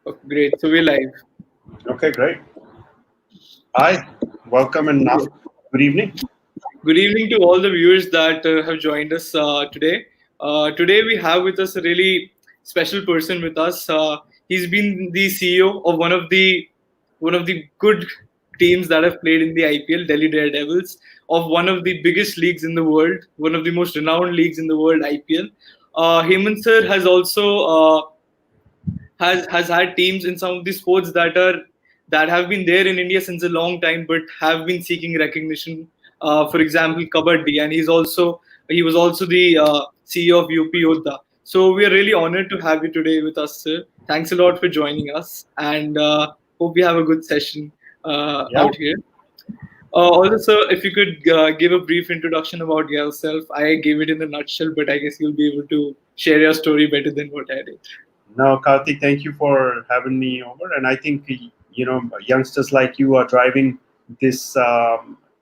Oh, great. So we're live. Okay, great. Hi, welcome and good evening. Good evening to all the viewers that have joined us today. Today we have with us a really special person with us. He's been the CEO of one of the good teams that have played in the IPL, Delhi Daredevils, of one of the biggest leagues in the world, one of the most renowned leagues in the world, IPL. Hemant sir has had teams in some of the sports that have been there in India since a long time, but have been seeking recognition. For example, kabaddi, and he was also the CEO of UP Yodha. So we are really honored to have you today with us, sir. Thanks a lot for joining us, and hope we have a good session Yeah, out here. Also, sir, if you could give a brief introduction about yourself. I gave it in a nutshell, but I guess you'll be able to share your story better than what I did. no, Kartik, thank you for having me over. And I think, youngsters like you are driving this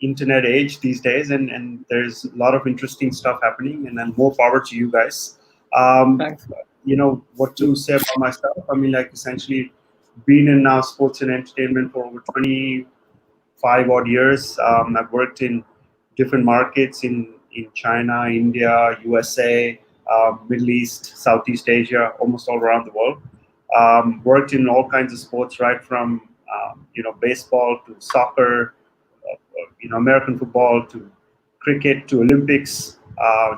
internet age these days, and there's a lot of interesting stuff happening, and then more power to you guys. Um, Thanks. what to say about myself? I mean, like, essentially, been in now sports and entertainment for over 25 odd years. I've worked in different markets in China, India, USA, Middle East, Southeast Asia, almost all around the world. Worked in all kinds of sports, right from baseball to soccer, American football to cricket to Olympics,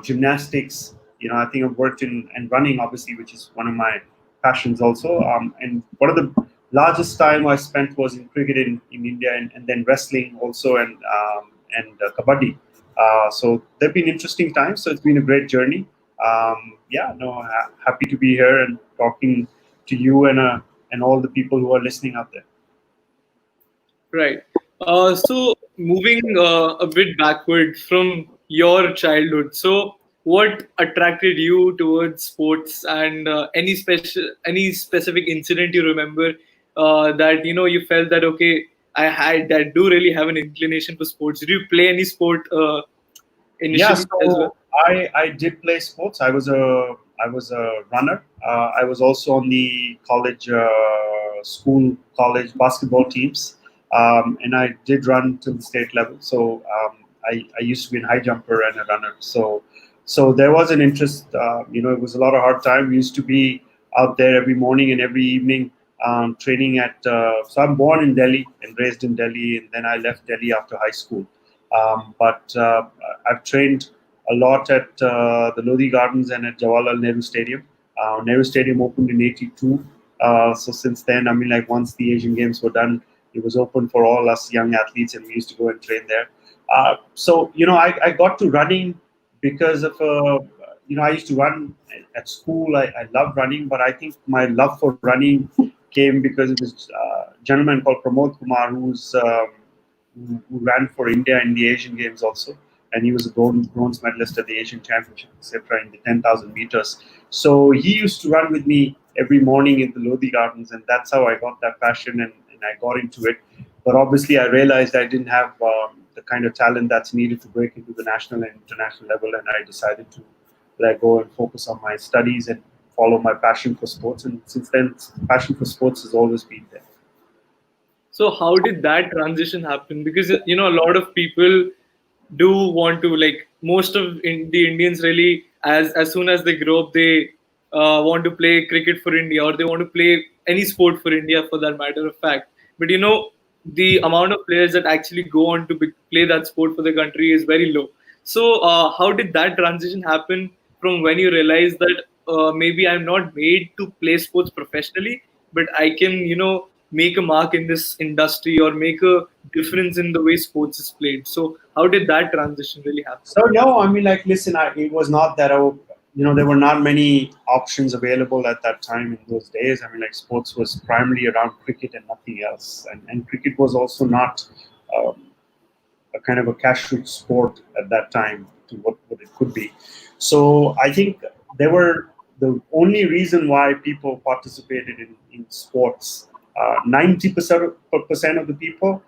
gymnastics. I think I've worked in and running, obviously, which is one of my passions also. And one of the largest time I spent was in cricket in India, and then wrestling also, and kabaddi. So they've been interesting times. So it's been a great journey. Yeah, no, happy to be here and talking to you and all the people who are listening out there. Right. So moving a bit backward from your childhood, so what attracted you towards sports, and any specific incident you remember that you felt that okay, I do really have an inclination for sports. Did you play any sport Yeah, initially as well? so I did play sports. I was a runner. I was also on the college basketball teams, and I did run to the state level. So I used to be a high jumper and a runner. So there was an interest. It was a lot of hard time. We used to be out there every morning and every evening training at. So I'm born in Delhi and raised in Delhi, and then I left Delhi after high school. But I've trained a lot at the Lodi Gardens and at Jawaharlal Nehru Stadium. Nehru Stadium opened in '82. So since then, I mean, like once the Asian Games were done, it was open for all us young athletes, and we used to go and train there. I got to running because of I used to run at school. I loved running, but I think my love for running came because it was a gentleman called Pramod Kumar who ran for India in the Asian Games also, and he was a bronze medalist at the Asian Championship, etc., in the 10,000 meters. So he used to run with me every morning in the Lodi Gardens, and that's how I got that passion and I got into it. But obviously, I realized I didn't have the kind of talent that's needed to break into the national and international level, and I decided to let go and focus on my studies and follow my passion for sports. And since then, passion for sports has always been there. So how did that transition happen? Because a lot of people do want to, like, most of the Indians really, as soon as they grow up, they want to play cricket for India, or they want to play any sport for India, for that matter of fact. But the amount of players that actually go on to play that sport for the country is very low. So how did that transition happen from when you realized that maybe I'm not made to play sports professionally, but I can make a mark in this industry or make a difference in the way sports is played. So how did that transition really happen? So no, I mean, like, listen, it was not that there were not many options available at that time in those days. I mean, like, sports was primarily around cricket and nothing else, and cricket was also not um, a kind of a cash-rich sport at that time to what it could be. So I think there were the only reason why people participated in sports. 90% of the people,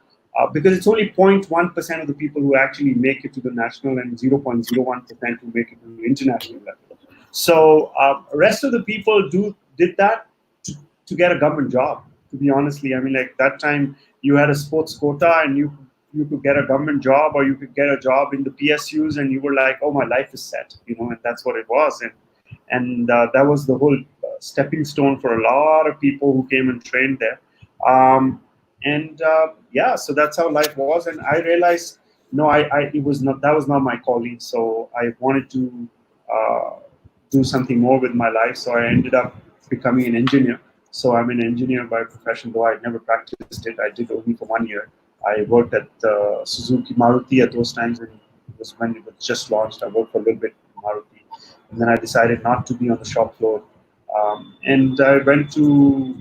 because it's only 0.1% of the people who actually make it to the national and 0.01% who make it to the international level. So rest of the people did that to get a government job. To be honestly, I mean, like that time you had a sports quota, and you could get a government job, or you could get a job in the PSUs, and you were like, oh, my life is set, and that's what it was. And that was the whole stepping stone for a lot of people who came and trained there. And yeah, so that's how life was. And I realized, no, it was not, that was not my calling. So I wanted to uh, do something more with my life. So I ended up becoming an engineer. So I'm an engineer by profession, though I never practiced it. I did only for 1 year. I worked at Suzuki Maruti at those times, and it was when it was just launched. I worked for a little bit in Maruti, and then I decided not to be on the shop floor. And I went to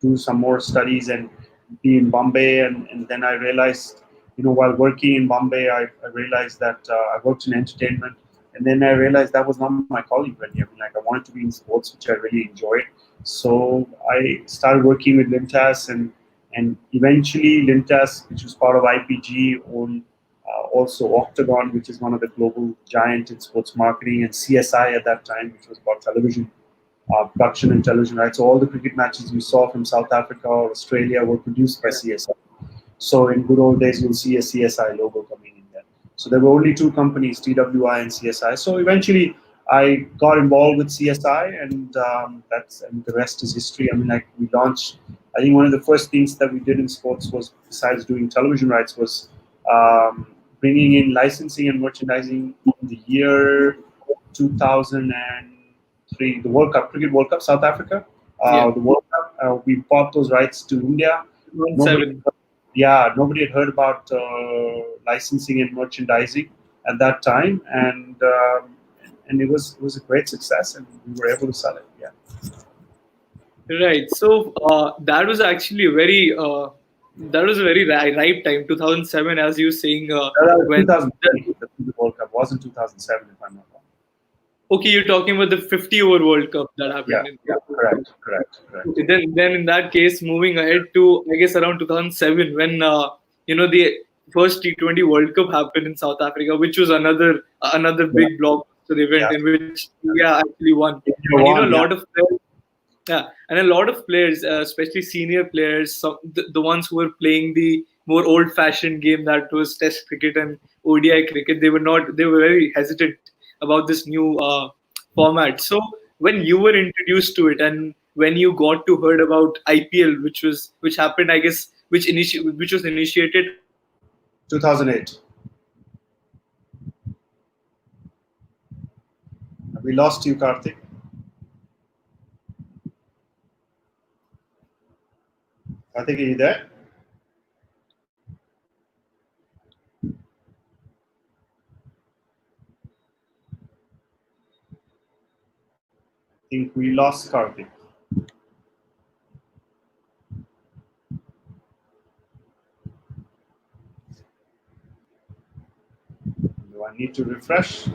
do some more studies and be in Bombay. And then I realized, while working in Bombay, I realized that I worked in entertainment. And then I realized that was not my calling really. I mean, like, I wanted to be in sports, which I really enjoyed. So I started working with Lintas, and eventually Lintas, which was part of IPG, owned also Octagon, which is one of the global giant in sports marketing, and CSI at that time, which was about television production and television rights. So all the cricket matches you saw from South Africa or Australia were produced by CSI. So in good old days, you'll see a CSI logo coming in there. So there were only two companies, TWI and CSI. So eventually, I got involved with CSI, and the rest is history. I mean, like, we launched. I think one of the first things that we did in sports was, besides doing television rights, was bringing in licensing and merchandising in the year 2003, the World Cup, Cricket World Cup, South Africa. Yeah. The World Cup, we bought those rights to India. Nobody 2007. Yeah, nobody had heard about licensing and merchandising at that time, and it was a great success, and we were able to sell it. Yeah, Right. So that was actually that was a very ripe time, 2007, as you were saying, when 2003, the World Cup was in 2007, if I'm not wrong. okay, you're talking about the 50 over World Cup that Yeah, happened in yeah, correct, correct, correct. okay, then in that case, moving ahead to I guess around 2007 when the first T20 World Cup happened in South Africa, which was another Yeah, big blockbuster event yeah. in which India actually won, India and a won. Yeah, lot of players, yeah, and a lot of players, especially senior players, the ones who were playing the more old-fashioned game that was Test cricket and ODI cricket, they were very hesitant about this new format. So when you were introduced to it, and when you got to heard about IPL, which happened, I guess, which was initiated around 2008. 2008. We lost you, Karthik. Karthik, are you there? I think we lost Karthik. Do I need to refresh?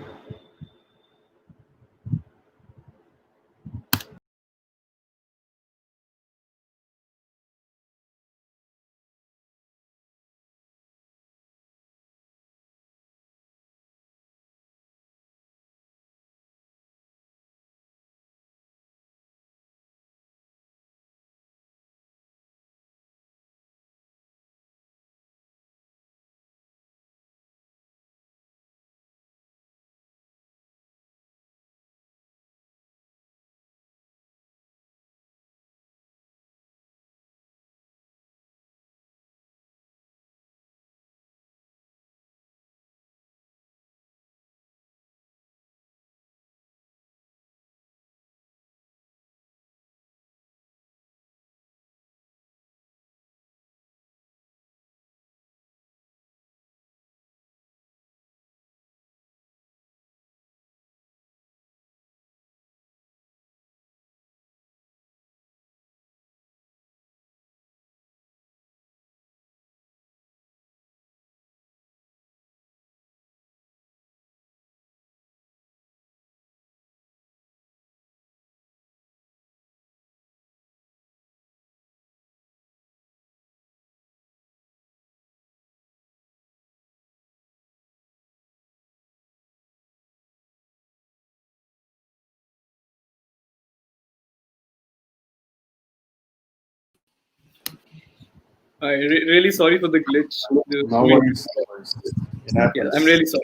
Really sorry for the glitch. No worries. No worries. It Yeah, I'm happens. really sorry.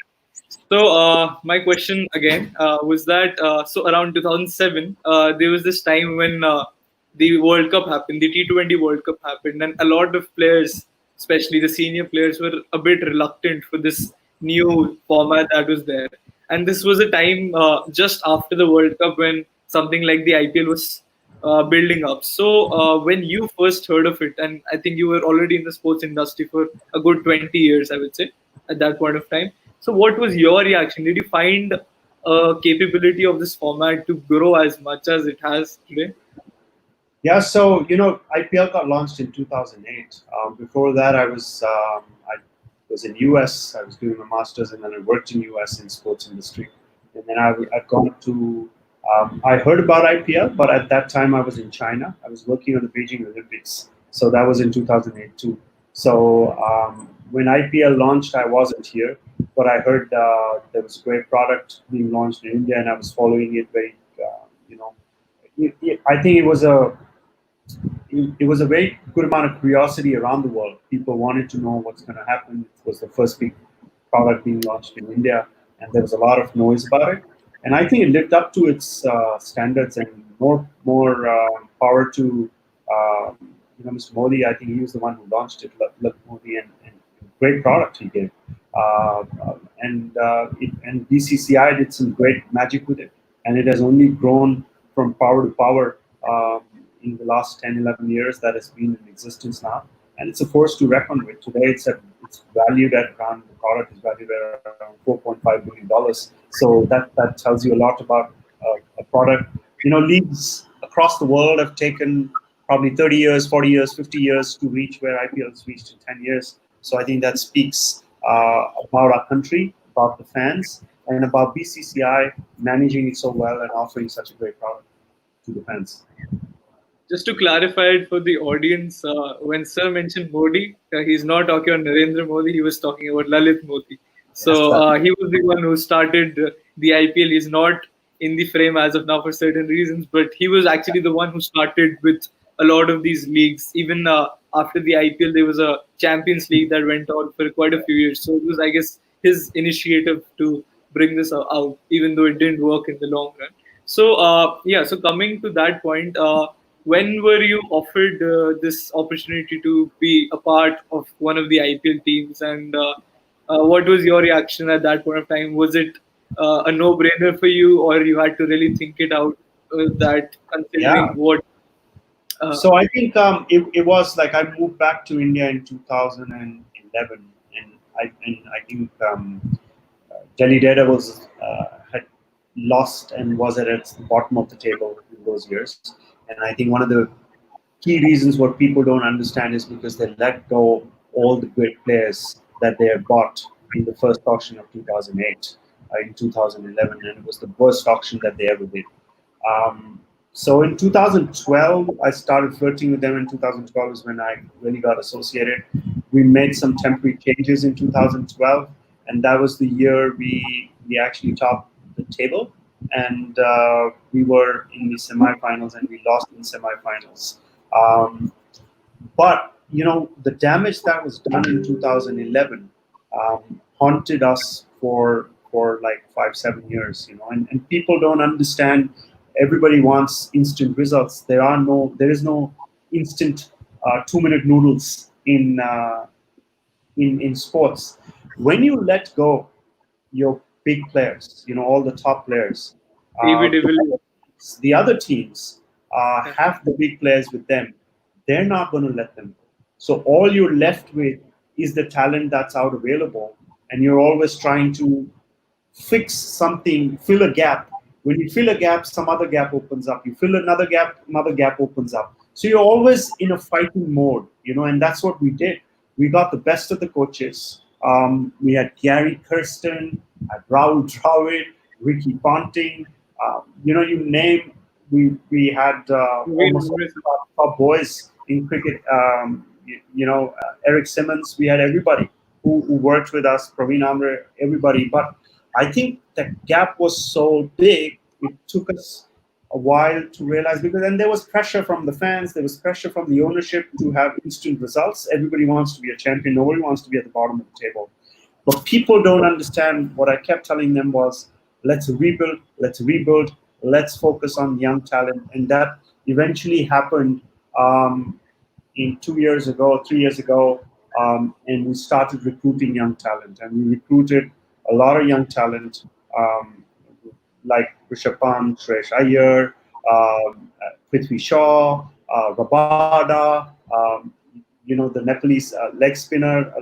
So, my question again was that so around 2007, there was this time when the World Cup happened, the T20 World Cup happened, and a lot of players, especially the senior players, were a bit reluctant for this new format that was there. And this was a time just after the World Cup when something like the IPL was building up. So, when you first heard of it, and I think you were already in the sports industry for a good 20 years, I would say, at that point of time. So, what was your reaction? Did you find a capability of this format to grow as much as it has today? Yeah, so IPL got launched in 2008. Before that, I was in US. I was doing a masters, and then I worked in US in sports industry. And then I'd gone to. I heard about IPL, but at that time I was in China. I was working on the Beijing Olympics, so that was in 2008 too. So when IPL launched, I wasn't here, but I heard there was a great product being launched in India, and I was following it very. You know, I think it was a very good amount of curiosity around the world. People wanted to know what's going to happen. It was the first big product being launched in India, and there was a lot of noise about it. And I think it lived up to its standards, and more power to Mr. Modi. I think he was the one who launched it, Modi, and great product he gave. And BCCI did some great magic with it, and it has only grown from power to power in the last 10, 11 years that has been in existence now. And it's a force to reckon with. Today, it's valued at around, the product is valued at around $4.5 billion. So that tells you a lot about a product. Leagues across the world have taken probably 30 years, 40 years, 50 years to reach where IPL has reached in 10 years. So I think that speaks about our country, about the fans, and about BCCI managing it so well and offering such a great product to the fans. Just to clarify it for the audience, when Sir mentioned Modi, he's not talking about Narendra Modi, he was talking about Lalit Modi. Yes, So he was the one who started the IPL. He's not in the frame as of now for certain reasons, but he was actually the one who started with a lot of these leagues. Even after the IPL, there was a Champions League that went on for quite a few years. So it was, I guess, his initiative to bring this out, even though it didn't work in the long run. So yeah, so coming to that point, when were you offered this opportunity to be a part of one of the IPL teams, and what was your reaction at that point of time? Was it a no-brainer for you, or you had to really think it out? That yeah. considering what uh, So I think it was like I moved back to India in 2011, and I think Delhi Daredevils had lost and was at the bottom of the table in those years. And I think one of the key reasons what people don't understand is because they let go all the great players that they had bought in the first auction of 2008 in 2011, and it was the worst auction that they ever did. Um, so in 2012, I started flirting with them. In 2012 is when I really got associated. We made some temporary changes in 2012, and that was the year we actually topped the table, and we were in the semifinals, and we lost in semifinals. Um, but the damage that was done in 2011 haunted us for like 5 7 years. And people don't understand. Everybody wants instant results. There is no instant 2 minute noodles in sports. When you let go your big players, all the top players, AB uh, de Villiers? the other teams have the big players with them. They're not going to let them go. So all you're left with is the talent that's out available, and you're always trying to fix something, fill a gap. When you fill a gap, some other gap opens up. You fill another gap opens up. So you're always in a fighting mode, and that's what we did. We got the best of the coaches. We had Gary Kirsten, had Rahul Dravid, Ricky Ponting, you name. We had almost all the top boys in cricket. Eric Simmons. We had everybody who worked with us, Praveen Amre, everybody. But I think the gap was so big, it took us a while to realize, because then there was pressure from the fans, there was pressure from the ownership to have instant results. Everybody wants to be a champion, nobody wants to be at the bottom of the table. But people don't understand. What I kept telling them was, let's rebuild, let's focus on young talent. And that eventually happened in 2 years ago, 3 years ago. And we started recruiting young talent. And we recruited a lot of young talent, like Rishabh Pant, Suresh Iyer, Prithvi Shaw, Rabada, the Nepalese leg spinner,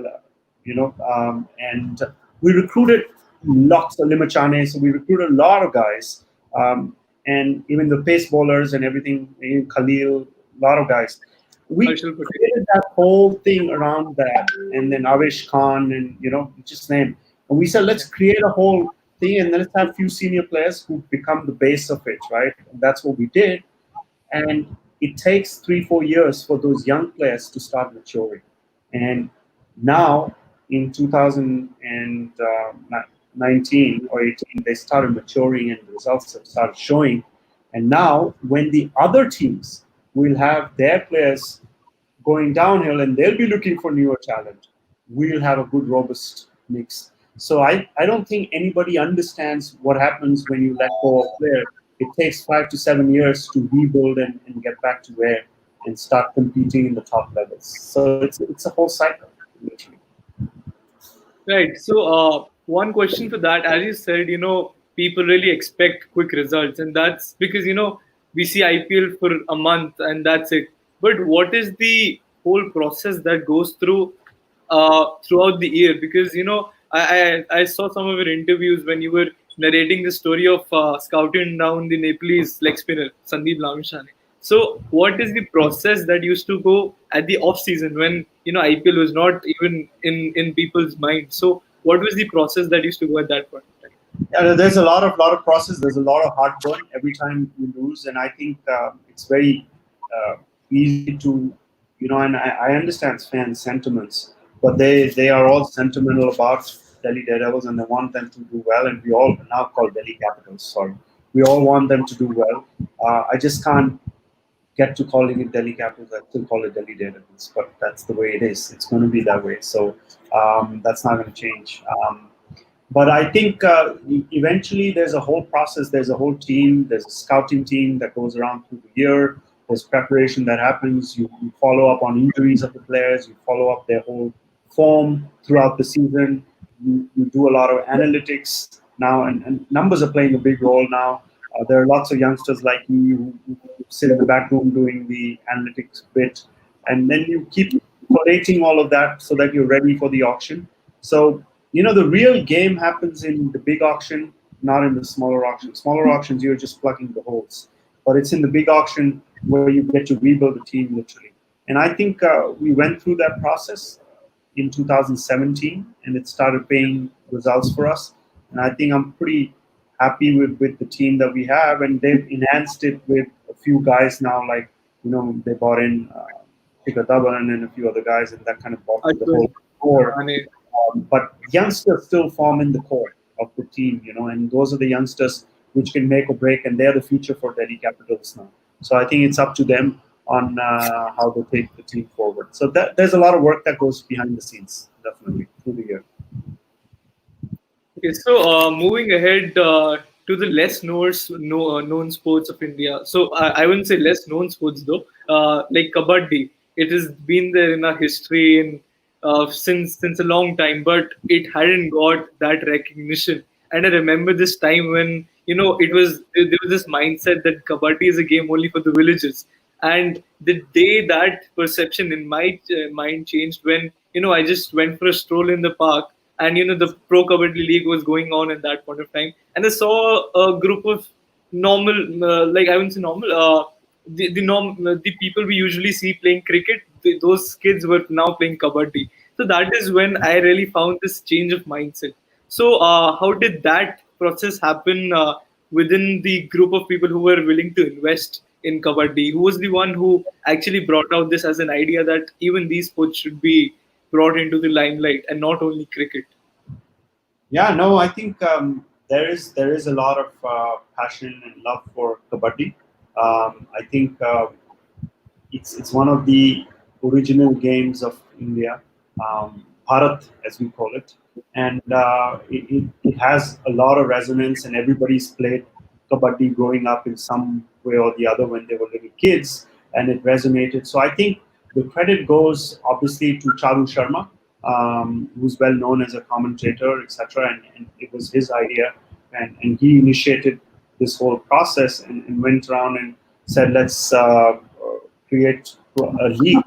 and we recruited lots of Limachane, so we recruited a lot of guys, and even the pace bowlers and everything, Khalil, a lot of guys. We Harshal Patel. created that whole thing around that, and then Avesh Khan, and just name. And we said, let's Yeah. create a whole thing, and then let's have a few senior players who become the base of it, right? And that's what we did. And it takes 3-4 years for those young players to start maturing. And now in 2019 or 18, they started maturing and the results have started showing. And now when the other teams will have their players going downhill and they'll be looking for newer talent, we'll have a good, robust mix. So I don't think anybody understands what happens when you let go of a player. It takes 5 to 7 years to rebuild and get back to where and start competing in the top levels. So it's a whole cycle, literally. Right. So, one question for that, as you said, people really expect quick results, and that's because we see IPL for a month and that's it. But what is the whole process that goes throughout the year? Because I saw some of your interviews when you were narrating the story of scouting down the Nepalese leg spinner Sandeep Lamishane. So, what is the process that used to go at the off season when IPL was not even in people's minds? So, what was the process that used to go at that point in time? Yeah, there's a lot of process. There's a lot of heartburn every time we lose, and I think it's very easy to, and I understand fans' sentiments, but they are all sentimental about Delhi Daredevils, and they want them to do well, and we all now call Delhi Capitals. Sorry, we all want them to do well. I just can't get to calling it Delhi Capitals. I still call it Delhi Daredevils, but that's the way it is. It's going to be that way. So that's not going to change. But I think eventually there's a whole process, there's a whole team, there's a scouting team that goes around through the year, there's preparation that happens, you follow up on injuries of the players, you follow up their whole form throughout the season, you do a lot of analytics now, and numbers are playing a big role now. There are lots of youngsters like me who sit in the back room doing the analytics bit, and then you keep collating all of that so that you're ready for the auction. So the real game happens in the big auction, not in the smaller auction. Smaller auctions, you're just plugging the holes. But it's in the big auction where you get to rebuild the team literally. And I think we went through that process in 2017, and it started paying results for us. And I think I'm pretty happy with the team that we have, and they've enhanced it with a few guys now, like, they brought in Kartik Gabra and a few other guys, and that kind of brought the whole core. But youngsters still form in the core of the team, and those are the youngsters which can make or break, and they're the future for Delhi Capitals now. So I think it's up to them on how they take the team forward. So there's a lot of work that goes behind the scenes, definitely, through the year. Okay, so moving ahead to the less known sports of India. So I wouldn't say less known sports though. Like kabaddi, it has been there in our history and since a long time, but it hadn't got that recognition. And I remember this time when there was this mindset that kabaddi is a game only for the villages. And the day that perception in my mind changed when I just went for a stroll in the park, and the pro kabaddi league was going on at that point of time, and I saw a group of normal, like I wouldn't say normal, the people we usually see playing cricket. Those kids were now playing kabaddi. So that is when I really found this change of mindset. So how did that process happen within the group of people who were willing to invest in kabaddi? Who was the one who actually brought out this as an idea that even these sports should be brought into the limelight and not only cricket? Yeah, no, I think there is a lot of passion and love for kabaddi. I think it's one of the original games of India, Bharat as we call it, and it has a lot of resonance, and everybody's played kabaddi growing up in some way or the other when they were little kids, and it resonated. So I think the credit goes obviously to Charu Sharma, who's well known as a commentator, etc., and it was his idea, and he initiated this whole process and went around and said, let's create a league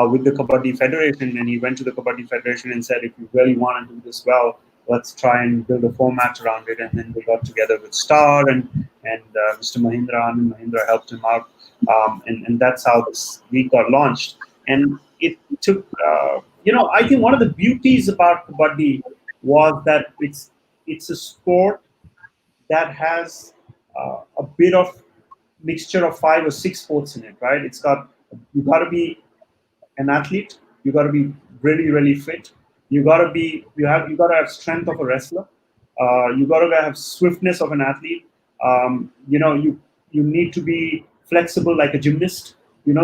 with the Kabaddi Federation. And he went to the Kabaddi Federation and said, if you really want to do this well, let's try and build a format around it. And then they got together with Star and Mr. Mahindra. Anand Mahindra helped him out. And that's how this league got launched. And it took, I think one of the beauties about Kabaddi was that it's a sport that has a bit of mixture of 5 or 6 sports in it, right? It's got you got to be an athlete, you got to be really really fit, you got to have strength of a wrestler, you got to have swiftness of an athlete. You need to be flexible like a gymnast.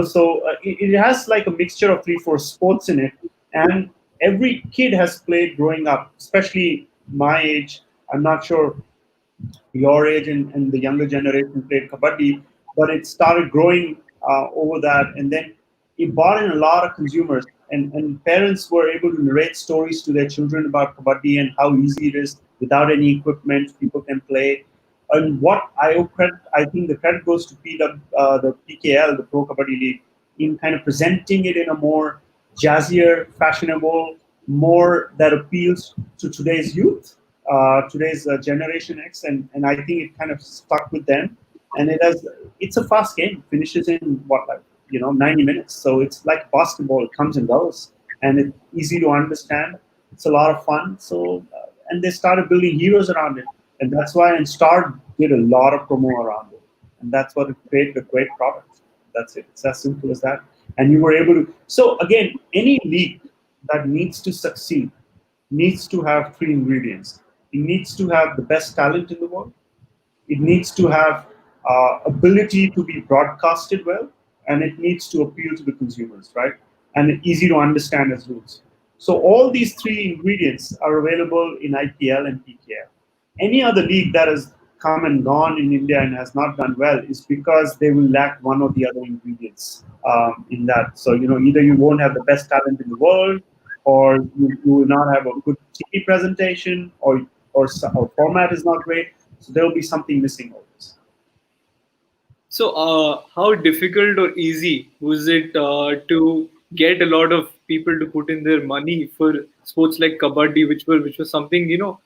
So it has like a mixture of 3 4 sports in it, and every kid has played growing up, especially my age. I'm not sure your age and the younger generation played kabaddi, but it started growing over that, and then it brought in a lot of consumers, and parents were able to narrate stories to their children about kabaddi and how easy it is without any equipment. People can play. And what I owe credit, I think the credit goes to the PKL, the Pro Kabaddi League, in kind of presenting it in a more jazzier, fashionable, more that appeals to today's youth, today's Generation X, and I think it kind of stuck with them. And it's a fast game. Finishes in what, like 90 minutes. So it's like basketball. It comes and goes, and it's easy to understand. It's a lot of fun. So and they started building heroes around it, and that's why and Star did a lot of promo around it, and that's what it created a great product. That's it. It's as simple as that. And you were able to. So again, any league that needs to succeed needs to have 3 ingredients. It needs to have the best talent in the world. It needs to have ability to be broadcasted well, and it needs to appeal to the consumers, right? And easy to understand as rules. So all these 3 ingredients are available in IPL and PKL. Any other league that has come and gone in India and has not done well is because they will lack one or the other ingredients in that. So either you won't have the best talent in the world, or you will not have a good TV presentation, or format is not great. So there will be something missing always. So, how difficult or easy was it to get a lot of people to put in their money for sports like kabaddi, which was something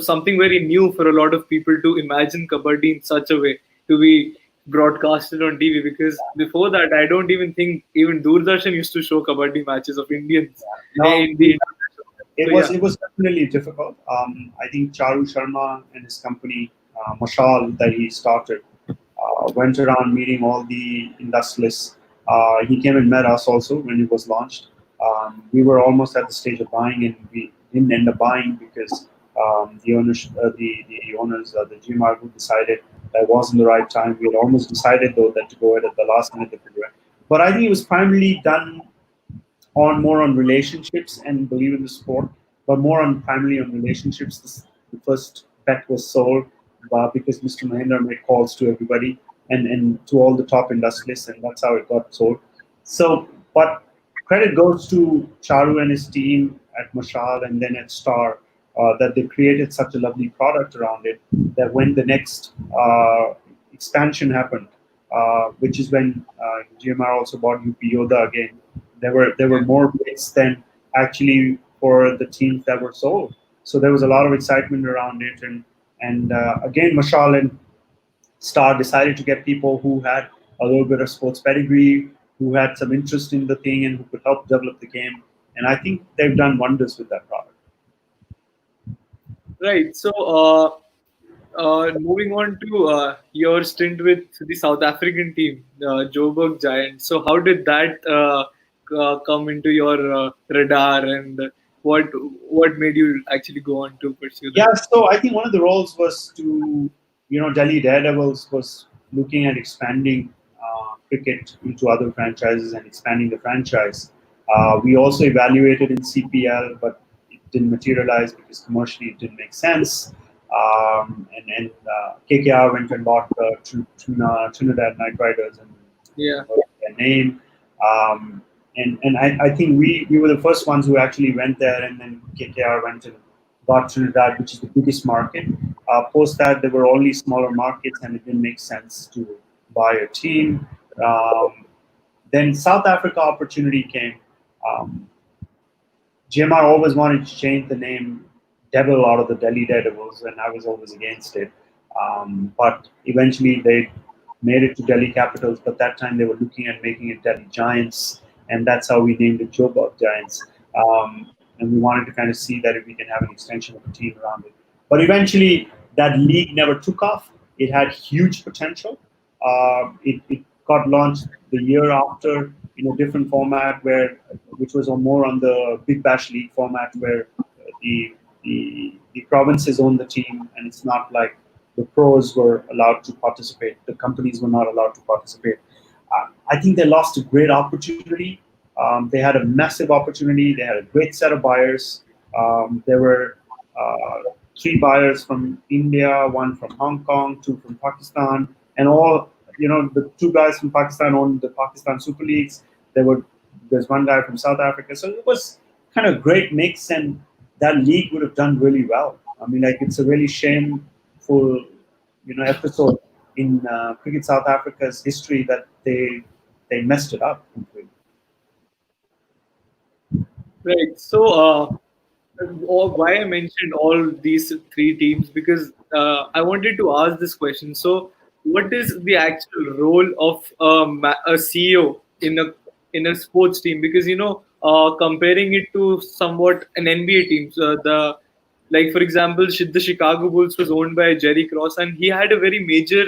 something very new for a lot of people to imagine kabaddi in such a way to be broadcasted on TV? Because before that, I don't even think even Doordarshan used to show kabaddi matches of Indians Now, in the. it So was yeah. it was definitely difficult. I think Charu Sharma and his company, Mashal, that he started, went around meeting all the industrialists. He came and met us also when it was launched. We were almost at the stage of buying, and we didn't end up buying because the GMR group decided that wasn't the right time. We had almost decided though that to go ahead at the last minute that we were. But I think it was primarily done on more on relationships and believe in the sport, but more on primarily on relationships. The first bet was sold because Mr. Mahindra made calls to everybody and to all the top industrialists, and that's how it got sold. So, but credit goes to Charu and his team at Mashal and then at Star, that they created such a lovely product around it that when the next expansion happened, which is when GMR also bought UP Yoda again, there were more bids than actually for the teams that were sold. So there was a lot of excitement around it, and again, Mashal and Star decided to get people who had a little bit of sports pedigree, who had some interest in the thing, and who could help develop the game. And I think they've done wonders with that product. Right. So, moving on to your stint with the South African team, Joburg Giants. So, how did that come into your radar? And what what made you actually go on to pursue that? Yeah, so I think one of the roles was to, Delhi Daredevils was looking at expanding cricket into other franchises and expanding the franchise. We also evaluated in CPL, but it didn't materialize because commercially it didn't make sense. And KKR went and bought Trinidad Knight Riders and Yeah. their name. Um, and I think we were the first ones who actually went there, and then KKR went and got Trinidad, which is the biggest market. Post that, there were only smaller markets, and it didn't make sense to buy a team. Um, then South Africa opportunity came. Um, GMR always wanted to change the name Devil out of the Delhi Daredevils, and I was always against it. But eventually they made it to Delhi Capitals, but that time they were looking at making it Delhi Giants, and that's how we named it Joburg Giants. And we wanted to kind of see that if we can have an extension of the team around it. But eventually, that league never took off. It had huge potential. It got launched the year after in a different format, which was more on the Big Bash League format, where the provinces own the team, and it's not like the pros were allowed to participate. The companies were not allowed to participate. I think they lost a great opportunity. They had a massive opportunity. They had a great set of buyers. There were three buyers from India, one from Hong Kong, two from Pakistan, and all, the two guys from Pakistan owned the Pakistan Super Leagues. There's one guy from South Africa, so it was kind of a great mix, and that league would have done really well. I mean, like, it's a really shameful, episode in cricket South Africa's history that they messed it up completely. Right. So, why I mentioned all these three teams, because I wanted to ask this question. So, what is the actual role of a CEO in a sports team? Because comparing it to somewhat an NBA team, so the like for example, the Chicago Bulls was owned by Jerry Cross, and he had a very major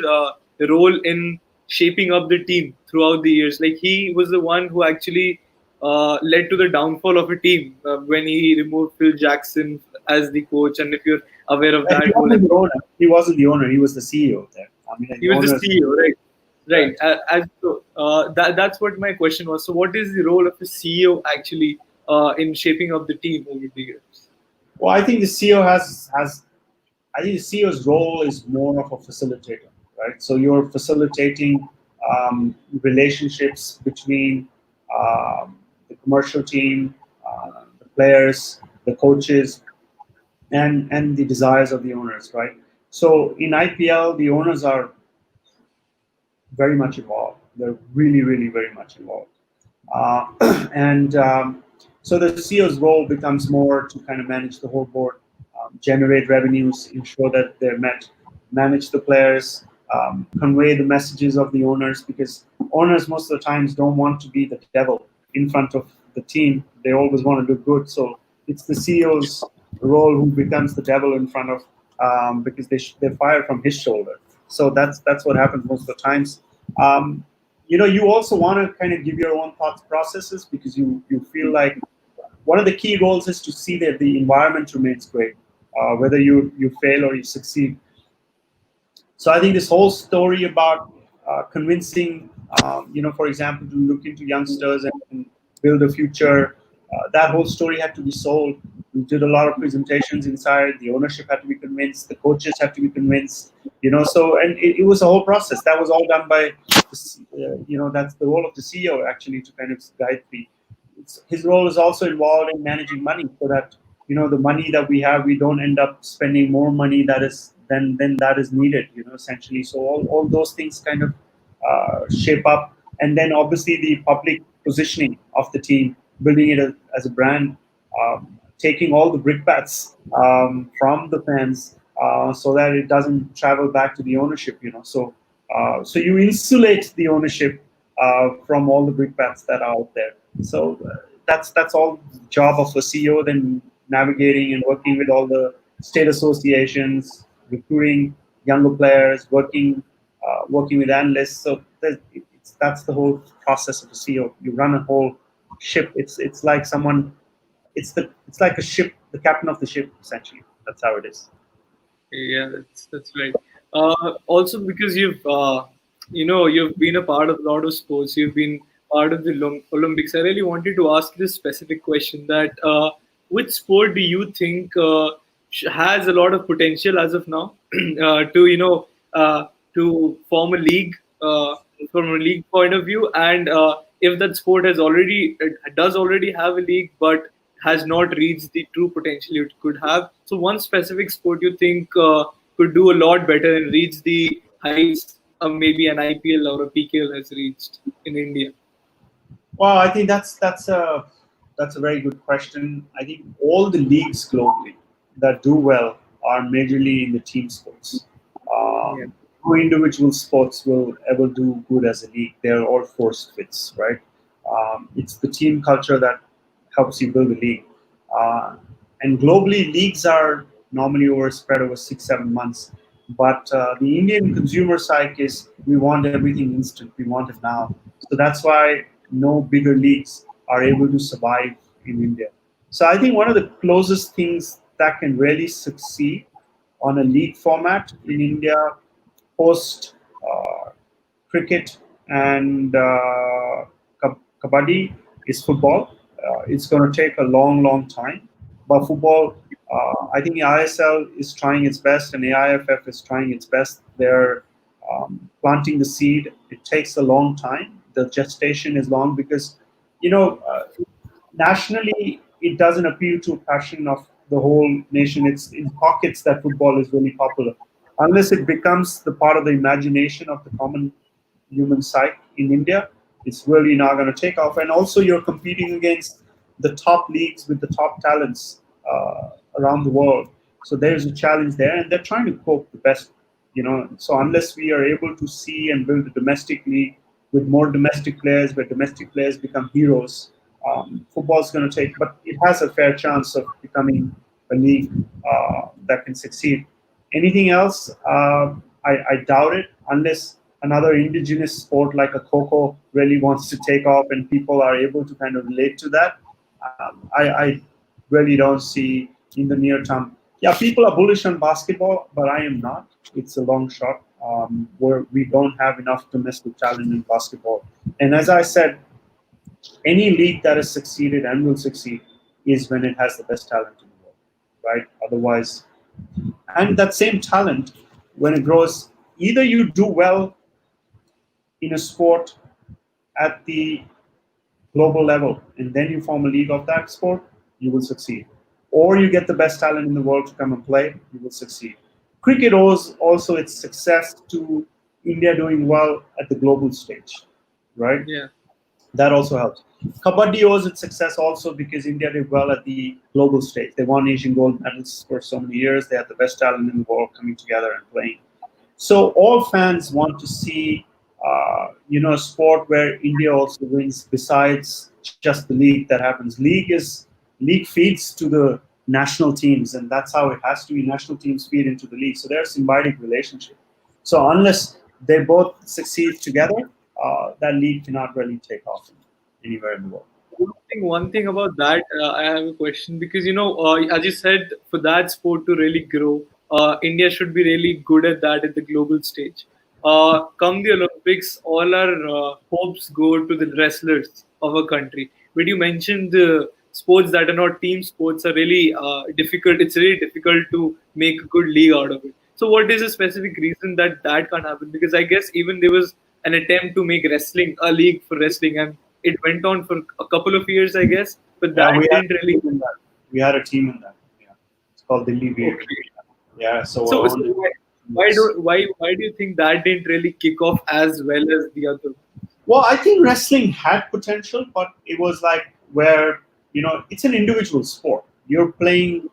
role in shaping up the team throughout the years. Like he was the one who actually led to the downfall of a team when he removed Phil Jackson as the coach. And if you're aware of He that whole, wasn't the owner. He wasn't the owner. He was the CEO there. I mean, like, he the was the owners. CEO, right? Right. Right. That's what my question was. So, what is the role of a CEO actually in shaping up the team over the years? Well, I think the CEO has. I think the CEO's role is more of a facilitator, right? So you're facilitating relationships between the commercial team, the players, the coaches, and the desires of the owners, right? So in IPL, the owners are very much involved. They're really, really very much involved. And so the CEO's role becomes more to kind of manage the whole board, generate revenues, ensure that they're met, manage the players, convey the messages of the owners, because owners most of the times don't want to be the devil in front of the team. They always want to do good. So it's the CEO's role who becomes the devil in front of, because they fire from his shoulder. So that's what happens most of the times. You also want to kind of give your own thoughts processes, because you feel like one of the key roles is to see that the environment remains great, whether you fail or you succeed. So I think this whole story about convincing, for example, to look into youngsters and build a future, that whole story had to be sold. We did a lot of presentations inside. The ownership had to be convinced. The coaches had to be convinced. So, and it was a whole process. That was all done by, that's the role of the CEO actually, to kind of guide the. His role is also involved in managing money, so that the money that we have, we don't end up spending more money that is than that is needed, essentially. So all those things kind of shape up, and then obviously the public positioning of the team, building it as a brand, taking all the brickbats from the fans, so that it doesn't travel back to the ownership. So you insulate the ownership from all the brickbats that are out there. So that's all the job of a CEO. Then navigating and working with all the state associations, recruiting younger players, working with analysts. So that's the whole process of a CEO. You run a whole ship. It's like someone it's like a ship, the captain of the ship, essentially. That's how it is. Yeah, that's right. Also, because you've been a part of a lot of sports. You've been part of the Olympics. I really wanted to ask this specific question: that which sport do you think has a lot of potential as of now to to form a league from a league point of view, and if that sport has already does already have a league, but has not reached the true potential it could have. So, one specific sport you think could do a lot better and reach the heights maybe an IPL or a PKL has reached in India? Well, I think that's a very good question. I think all the leagues globally that do well are majorly in the team sports. Yeah, No individual sports will ever do good as a league. They're all forced fits, right? It's the team culture that helps you build a league. Uh, and globally, leagues are normally spread over 6, 7 months. But the Indian consumer psyche is we want everything instant. We want it now. So that's why no bigger leagues are able to survive in India. So I think one of the closest things that can really succeed on a league format in India post cricket and kabaddi is football. It's going to take a long, long time. But football, I think the ISL is trying its best and the AIFF is trying its best. They're planting the seed. It takes a long time. The gestation is long because, you know, nationally, it doesn't appeal to a passion of the whole nation. It's in pockets that football is really popular. Unless it becomes the part of the imagination of the common human psyche in India, it's really not going to take off. And also, you're competing against the top leagues with the top talents around the world. So there's a challenge there, and they're trying to cope the best. So unless we are able to see and build a domestic league with more domestic players, where domestic players become heroes, football's going to take. But it has a fair chance of becoming a league that can succeed. Anything else, I doubt it, unless another indigenous sport like a Coco really wants to take off and people are able to kind of relate to that. I really don't see in the near term. Yeah, people are bullish on basketball, but I am not. It's a long shot. Where we don't have enough domestic talent in basketball. And as I said, any league that has succeeded and will succeed is when it has the best talent in the world, right? Otherwise, and that same talent, when it grows, either you do well in a sport at the global level and then you form a league of that sport, you will succeed. Or you get the best talent in the world to come and play, you will succeed. Cricket owes also its success to India doing well at the global stage, right? yeah, That also helps. Kabaddi owes its success also because India did well at the global stage. They won Asian gold medals for so many years. They had the best talent in the world coming together and playing. So all fans want to see, a sport where India also wins. Besides just the league that happens, league feeds to the national teams, and that's how it has to be. National teams feed into the league, so they're a symbiotic relationship. So unless they both succeed together, that league cannot really take off anywhere in the world. One thing about that, I have a question because as you said, for that sport to really grow, India should be really good at that at the global stage. Come the Olympics, all our hopes go to the wrestlers of a country. But you mentioned the sports that are not team sports are really difficult. It's really difficult to make a good league out of it. So, what is a specific reason that that can't happen? Because I guess even there was an attempt to make wrestling a league for wrestling, and it went on for a couple of years, I guess, but Yeah, that we had didn't a really. team in that. We had a team in that. Yeah, it's called the League. Okay. Yeah, so So, our so own. why do you think that didn't really kick off as well as the other? Well, I think wrestling had potential, but it was like where it's an individual sport. You're playing,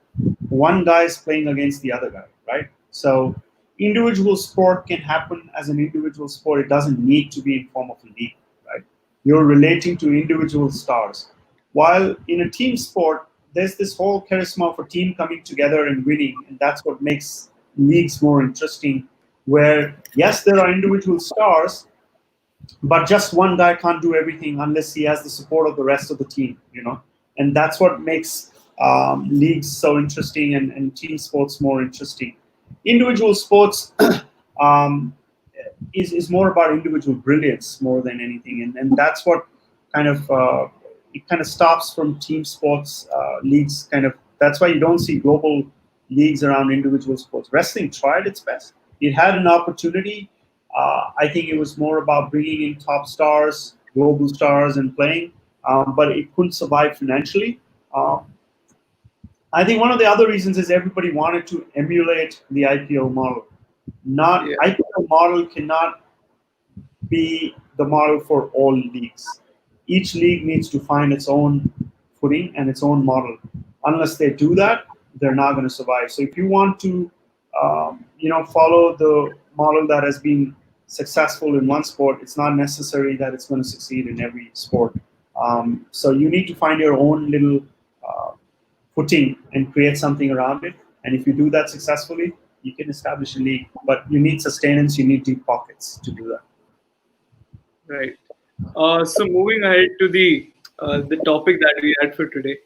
one guy is playing against the other guy, right? So individual sport can happen as an individual sport. It doesn't need to be in form of a league, right? You're relating to individual stars. While in a team sport, there's this whole charisma of a team coming together and winning, and that's what makes leagues more interesting. Where yes, there are individual stars, but just one guy can't do everything unless he has the support of the rest of the team, and that's what makes leagues so interesting and team sports more interesting. Individual sports um, is more about individual brilliance more than anything, and that's what kind of it kind of stops from team sports leagues. Kind of that's why you don't see global leagues around individual sports. Wrestling tried its best. It had an opportunity. I think it was more about bringing in top stars, global stars, and playing, but it couldn't survive financially. Um, I think one of the other reasons is everybody wanted to emulate the IPL model. Not Yeah. IPL model cannot be the model for all leagues. Each league needs to find its own footing and its own model. Unless they do that, they're not going to survive. So if you want to, follow the model that has been successful in one sport, it's not necessary that it's going to succeed in every sport. So you need to find your own little uh, footing and create something around it. And if you do that successfully, you can establish a league. But you need sustenance, you need deep pockets to do that. Right. So moving ahead to the topic that we had for today,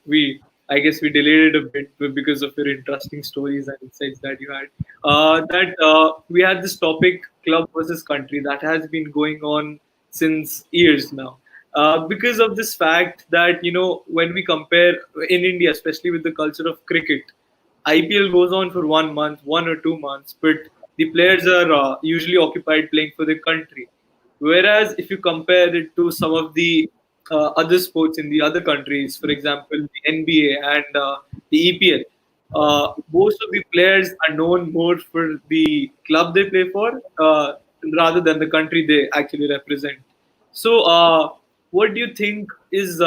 I guess we delayed it a bit because of your interesting stories and insights that you had. That We had this topic, club versus country, that has been going on since years now. Because of this fact that when we compare in India, especially with the culture of cricket, IPL goes on for 1 month, 1 or 2 months, but the players are usually occupied playing for their country. Whereas if you compare it to some of the other sports in the other countries, for example, the NBA and the EPL, most of the players are known more for the club they play for rather than the country they actually represent. So, what do you think is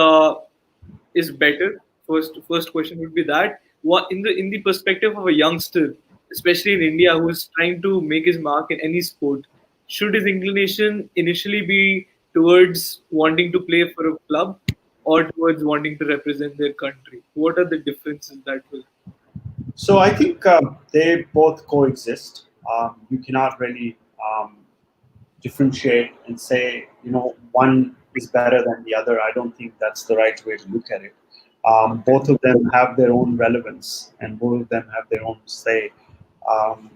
better? First question would be that what in the perspective of a youngster, especially in India, who is trying to make his mark in any sport, should his inclination initially be towards wanting to play for a club or towards wanting to represent their country? What are the differences that will? So I think they both coexist. You cannot really differentiate and say, one is better than the other. I don't think that's the right way to look at it. Both of them have their own relevance, and both of them have their own say. Um,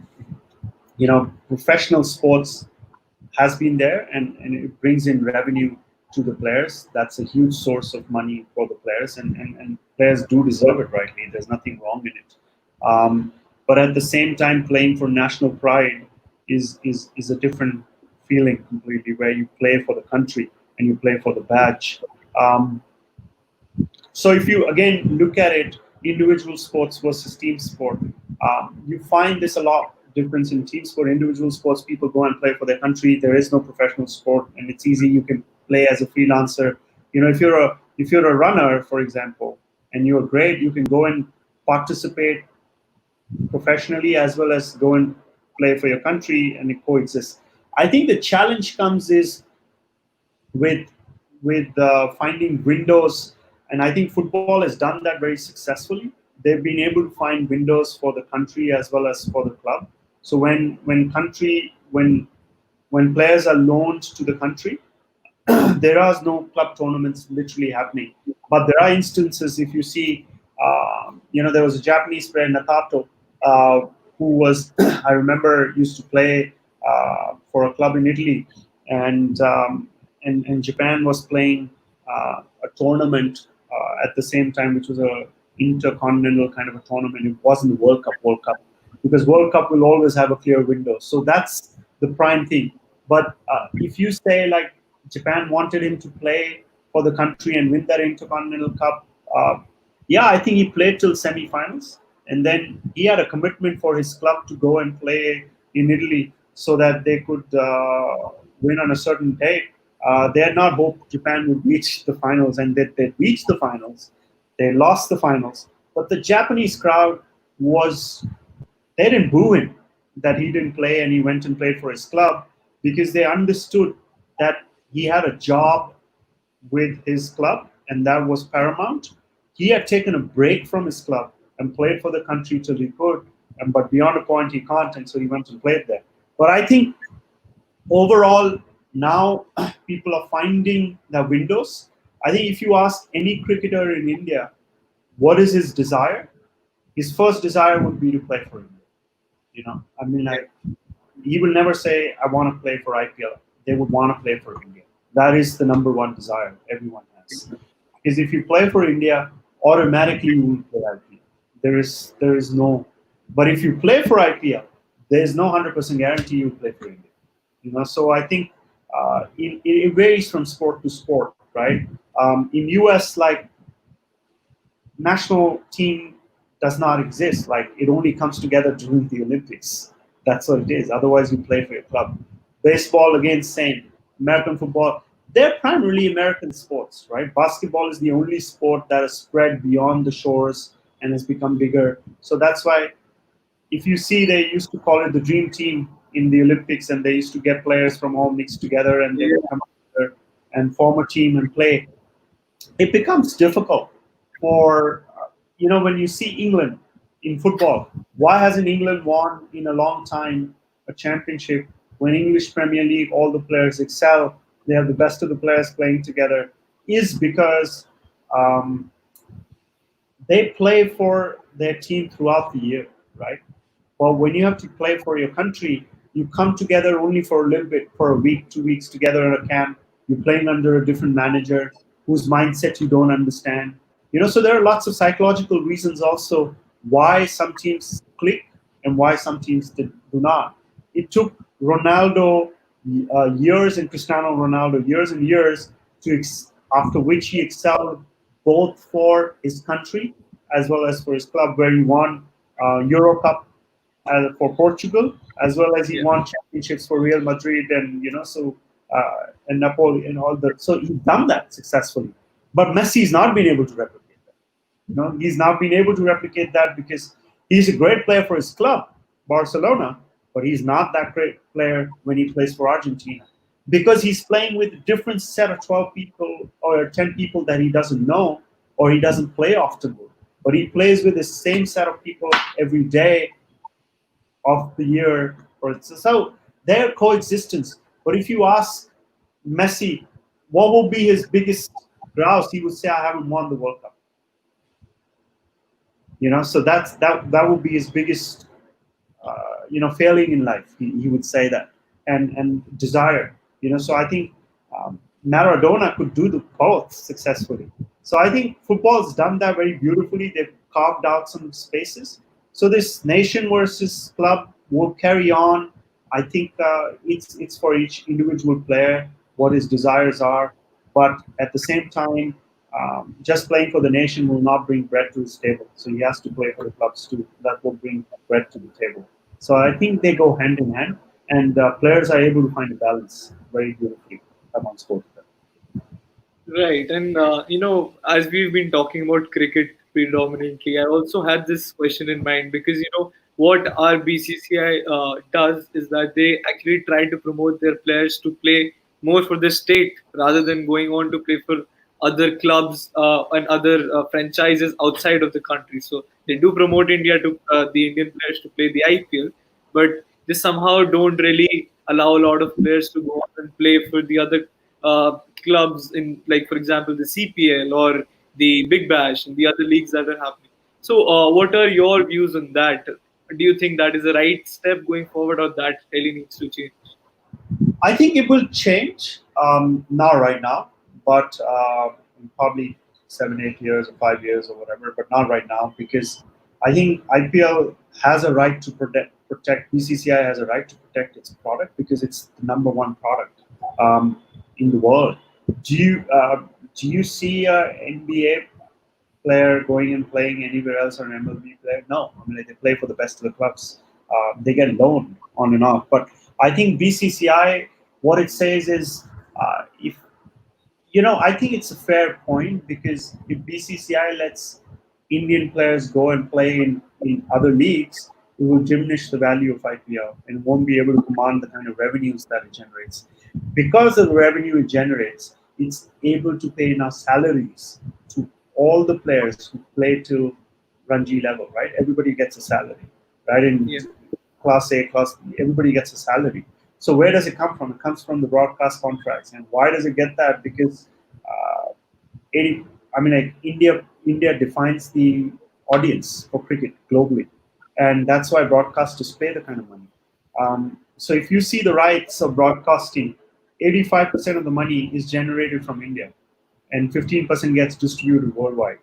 Professional sports has been there, and it brings in revenue to the players. That's a huge source of money for the players, and players do deserve it rightly. There's nothing wrong in it. But at the same time, playing for national pride is a different feeling completely, where you play for the country and you play for the badge. Um, so if you again look at it, individual sports versus team sport, you find this a lot difference in team sport. Individual sports, people go and play for their country. There is no professional sport, and it's easy. You can play as a freelancer. If you're a runner, for example, and you're great, you can go and participate professionally as well as go and play for your country, and it coexists. I think the challenge comes is with finding windows, and I think football has done that very successfully. They've been able to find windows for the country as well as for the club. So when players are loaned to the country, there are no club tournaments literally happening. But there are instances, if you see, there was a Japanese player, Nakato, who was, I remember, used to play for a club in Italy, and and Japan was playing a tournament at the same time, which was a intercontinental kind of a tournament. It wasn't World Cup, because World Cup will always have a clear window. So that's the prime thing. But if you say like Japan wanted him to play for the country and win that Intercontinental Cup. Yeah, I think he played till semi-finals, and then he had a commitment for his club to go and play in Italy so that they could win on a certain day. They had not hoped Japan would reach the finals, and they reached the finals. They lost the finals, but the Japanese crowd was they didn't boo him that he didn't play and he went and played for his club, because they understood that he had a job with his club, and that was paramount. He had taken a break from his club and played for the country till he could, but beyond a point he can't, and so he went and played there. But I think overall now people are finding the windows. I think if you ask any cricketer in India, What is his desire? His first desire would be to play for India. I mean, Yeah. like, he will never say, I want to play for IPL. They would want to play for India. That is the number one desire everyone has. Because if you play for India, automatically you will play IPL. There is no, but if you play for IPL, there is no 100% guarantee you will play for India. So I think it varies from sport to sport, right? In US, like, national team does not exist. Like, it only comes together during the Olympics. That's what it is. Otherwise, you play for your club. Baseball, again, same. American football, they're primarily American sports, right? Basketball is the only sport that has spread beyond the shores and has become bigger. So that's why, if you see, they used to call it the dream team in the Olympics, and they used to get players from all mixed together, and they would Yeah. come together and form a team and play. It becomes difficult for, when you see England in football. Why hasn't England won in a long time a championship? When English Premier League, all the players excel, they have the best of the players playing together, is because um, they play for their team throughout the year, right? But when you have to play for your country, you come together only for a little bit, for a week, 2 weeks together in a camp. You're playing under a different manager whose mindset you don't understand. So there are lots of psychological reasons also why some teams click and why some teams do not. It took Ronaldo years, and Cristiano Ronaldo years and years after which he excelled both for his country as well as for his club, where he won Euro Cup for Portugal, as well as he Yeah. won championships for Real Madrid, and and Napoli and all that. So he's done that successfully. But Messi's not been able to replicate that. He's not been able to replicate that because he's a great player for his club, Barcelona, but he's not that great player when he plays for Argentina because he's playing with a different set of 12 people or 10 people that he doesn't know or he doesn't play often with. But he plays with the same set of people every day of the year. So their coexistence. But if you ask Messi, what will be his biggest grouse? He would say, I haven't won the World Cup. So that would be his biggest failing in life. He would say that, and desire. So I think Maradona could do the both successfully. So I think football's done that very beautifully. They've carved out some spaces. So this nation versus club will carry on. I think it's for each individual player what his desires are, but at the same time, just playing for the nation will not bring bread to his table. So he has to play for the clubs too. That will bring bread to the table. So I think they go hand in hand, and players are able to find a balance very beautifully amongst both of them. Right, and as we've been talking about cricket predominantly, I also had this question in mind because what our BCCI does is that they actually try to promote their players to play more for the state rather than going on to play for other clubs and other franchises outside of the country. So they do promote India to the Indian players to play the IPL, but they somehow don't really allow a lot of players to go on and play for the other clubs in, like, for example, the CPL or the Big Bash and the other leagues that are happening. So, what are your views on that? Do you think that is the right step going forward, or that really needs to change? I think it will change, not right now, but in probably 7, 8 years or 5 years or whatever, but not right now because I think IPL has a right to protect BCCI has a right to protect its product because it's the number one product in the world. Do you uh, do you see a NBA player going and playing anywhere else or an MLB player? No, I mean, like, they play for the best of the clubs. They get loaned on and off. But I think BCCI, what it says is, if I think it's a fair point because if BCCI lets Indian players go and play in other leagues, it will diminish the value of IPL and won't be able to command the kind of revenues that it generates. Because of the revenue it generates, it's able to pay enough salaries to all the players who play to Ranji level, right? Everybody gets a salary, right? In Yeah, class A, class B, everybody gets a salary. So where does it come from? It comes from the broadcast contracts. And why does it get that? Because uh, 80, I mean, like, India. India defines the audience for cricket globally, and that's why broadcasters pay the kind of money. So if you see the rights of broadcasting, 85% of the money is generated from India, and 15% gets distributed worldwide,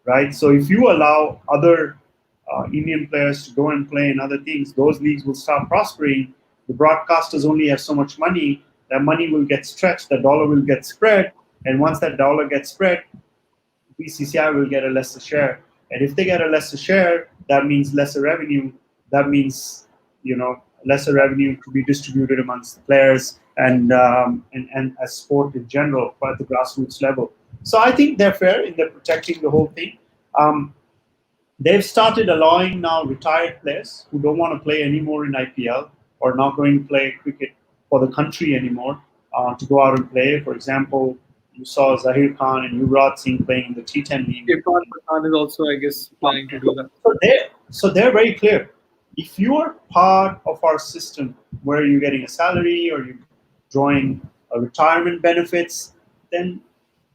right? So if you allow other Indian players to go and play in other things, those leagues will start prospering. The broadcasters only have so much money. That money will get stretched. The dollar will get spread, and once that dollar gets spread, BCCI will get a lesser share. And if they get a lesser share, that means lesser revenue. That means, lesser revenue to be distributed amongst the players and as sport in general, but at the grassroots level. So I think they're fair in they're protecting the whole thing. Um, they've started allowing now retired players who don't want to play anymore in IPL or not going to play cricket for the country anymore to go out and play. For example, you saw Zahir Khan and Yuvraj Singh playing in the T10 league. Irfan Khan is also, I guess, planning to do that. So they're very clear. If you are part of our system where you're getting a salary or you're drawing retirement benefits, then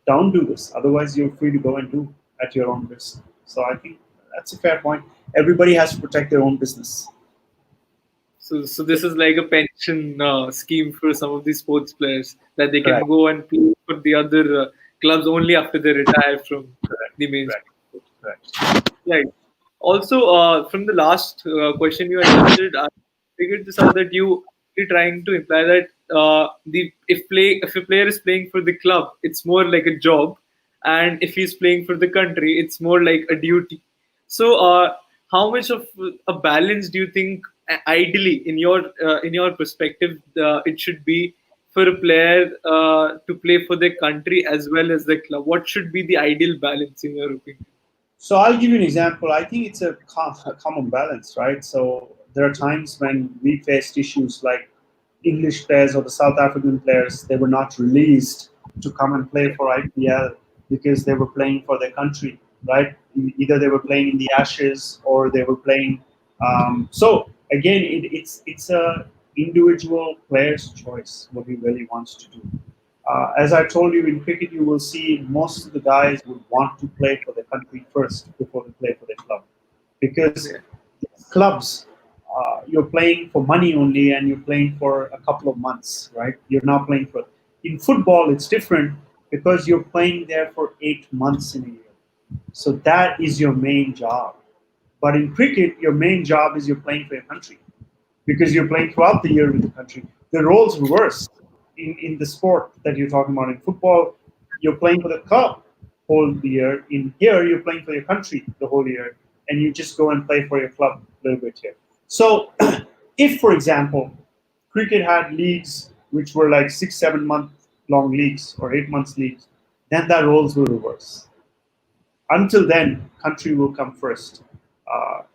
don't do this. Otherwise, you're free to go and do at your own risk. So I think that's a fair point. Everybody has to protect their own business. So this is like a pension scheme for some of these sports players that they can Correct. go and play for the other clubs only after they retire from Correct. the main Correct. sport. Correct. Right. Also, from the last question you had answered, I figured this out that you were trying to imply that the if a player is playing for the club, it's more like a job, and if he's playing for the country, it's more like a duty. So, how much of a balance do you think, ideally, in your perspective, it should be for a player to play for their country as well as the club? What should be the ideal balance in your opinion? So I'll give you an example. I think it's a common balance, right? So there are times when we faced issues like English players or the South African players, they were not released to come and play for IPL because they were playing for their country, right? Either they were playing in the Ashes or they were playing. So again, it's a individual player's choice what he really wants to do. As I told you, in cricket, you will see most of the guys would want to play for their country first before they play for their club. Because clubs, you're playing for money only and you're playing for a couple of months, right? You're not playing for. In football, it's different because you're playing there for 8 months in a year. So that is your main job. But in cricket, your main job is you're playing for your country because you're playing throughout the year with the country. The roles reverse in the sport that you're talking about. In football, you're playing for the club whole year. In here, you're playing for your country the whole year, and you just go and play for your club a little bit here. So, if, for example, cricket had leagues which were like 6, 7 month long leagues or 8 months leagues, then that roles will reverse. Until then, country will come first.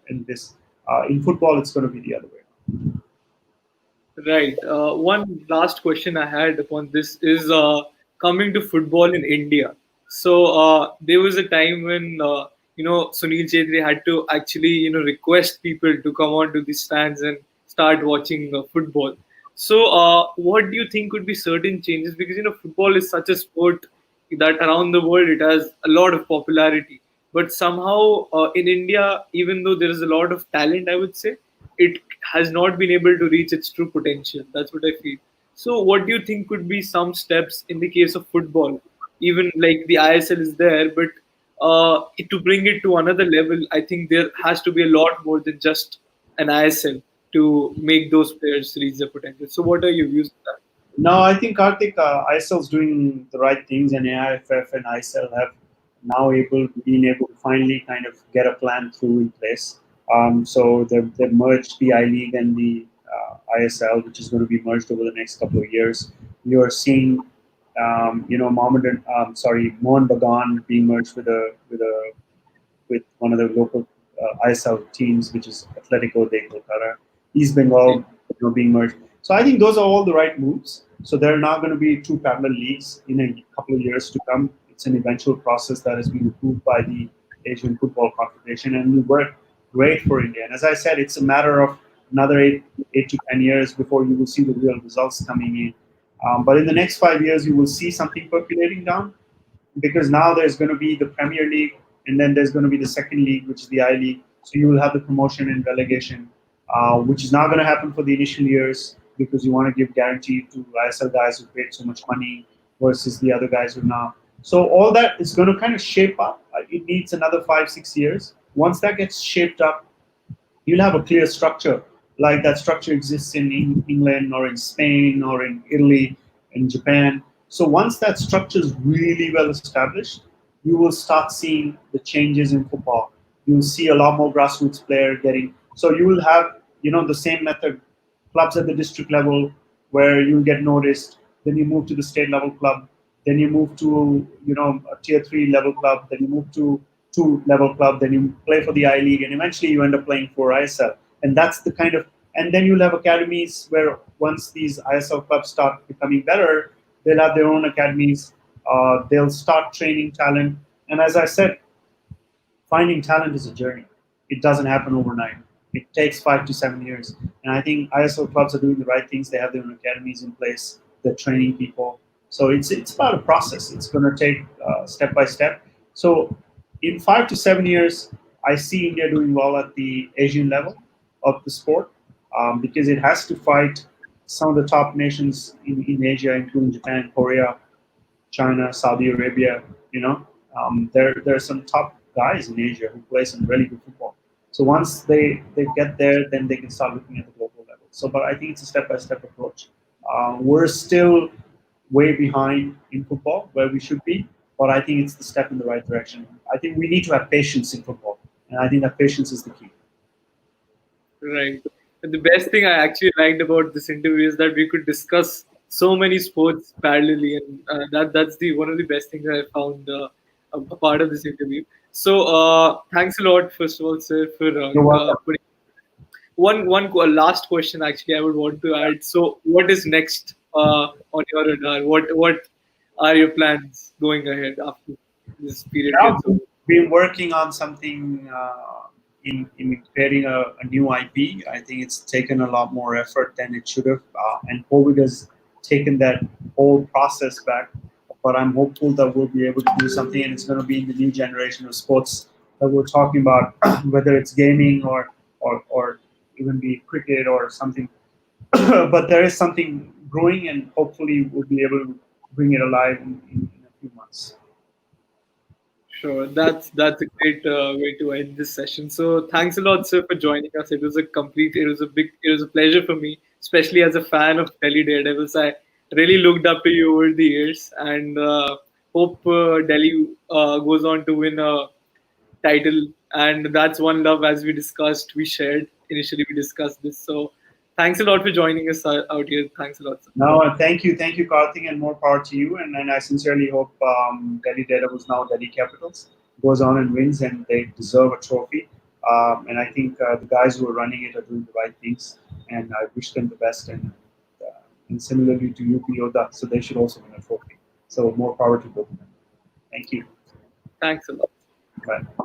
In this, in football, it's going to be the other way. Right. One last question I had upon this is coming to football in India. So there was a time when Sunil Chetri had to actually request people to come on to the stands and start watching football. So what do you think could be certain changes? Because football is such a sport that around the world it has a lot of popularity, but somehow in India, even though there is a lot of talent, I would say it has not been able to reach its true potential. That's what I feel. So, what do you think could be some steps in the case of football? Even like the ISL is there, but to bring it to another level, I think there has to be a lot more than just an ISL to make those players reach their potential. So, what are your views on that? No, I think Kartik, ISL is doing the right things, and AIFF and ISL have now been able to finally kind of get a plan through in place. So they've merged the I League and the ISL, which is going to be merged over the next couple of years. You are seeing, Mohan Bagan being merged with one of the local ISL teams, which is Atletico de Kolkata. East Bengal, being merged. So I think those are all the right moves. So there are now going to be two parallel leagues in a couple of years to come. It's an eventual process that has been approved by the Asian Football Confederation and will work great for India. And as I said, it's a matter of another 8 to 10 years before you will see the real results coming in. But in the next 5 years, you will see something percolating down because now there's going to be the Premier League and then there's going to be the second league, which is the I League. So you will have the promotion and relegation, which is not going to happen for the initial years because you want to give guarantee to ISL guys who paid so much money versus the other guys who now. So all that is going to kind of shape up. It needs another 5-6 years. Once that gets shaped up, you'll have a clear structure. Like that structure exists in England or in Spain or in Italy, in Japan. So once that structure is really well established, you will start seeing the changes in football. You'll see a lot more grassroots player getting. So you will have, the same method, clubs at the district level where you get noticed. Then you move to the state level club. Then you move to, a tier 3 level club. Then you move to 2 level club. Then you play for the I League, and eventually you end up playing for ISL. And that's the kind of. And then you'll have academies where once these ISL clubs start becoming better, they'll have their own academies. They'll start training talent. And as I said, finding talent is a journey. It doesn't happen overnight. It takes 5 to 7 years. And I think ISL clubs are doing the right things. They have their own academies in place. They're training people. So it's about a process. It's going to take step by step. So in 5 to 7 years, I see India doing well at the Asian level of the sport because it has to fight some of the top nations in Asia, including Japan, Korea, China, Saudi Arabia. There are some top guys in Asia who play some really good football. So once they get there, then they can start looking at the global level. So, but I think it's a step-by-step approach. We're still way behind in football where we should be, but I think it's the step in the right direction. I think we need to have patience in football, and I think that patience is the key. Right. And the best thing I actually liked about this interview is that we could discuss so many sports parallelly, and that's the one of the best things I found a part of this interview. So thanks a lot, first of all, sir, for You're welcome. putting last question. Actually, I would want to add. So, what is next on your radar? What are your plans going ahead after this period Yeah, gets over? we've been working on something in creating a new IP. I think it's taken a lot more effort than it should have, and COVID has taken that whole process back. But I'm hopeful that we'll be able to do something, and it's going to be in the new generation of sports that we're talking about, whether it's gaming or even be cricket or something. But there is something growing, and hopefully we'll be able to bring it alive in a few months. Sure, that's a great way to end this session. So thanks a lot, sir, for joining us. It was a pleasure for me, especially as a fan of Delhi Daredevils. I really looked up to you over the years, and hope Delhi goes on to win a title. And that's one love, as we discussed, we shared initially. We discussed this. So thanks a lot for joining us out here. Thanks a lot, sir. No, thank you, Kartik, and more power to you. And I sincerely hope Delhi Daredevils, now Delhi Capitals, goes on and wins, and they deserve a trophy. And I think the guys who are running it are doing the right things, and I wish them the best. And similarly to UP Yoda, so they should also win a trophy. So more power to both of them. Thank you. Thanks a lot. Bye.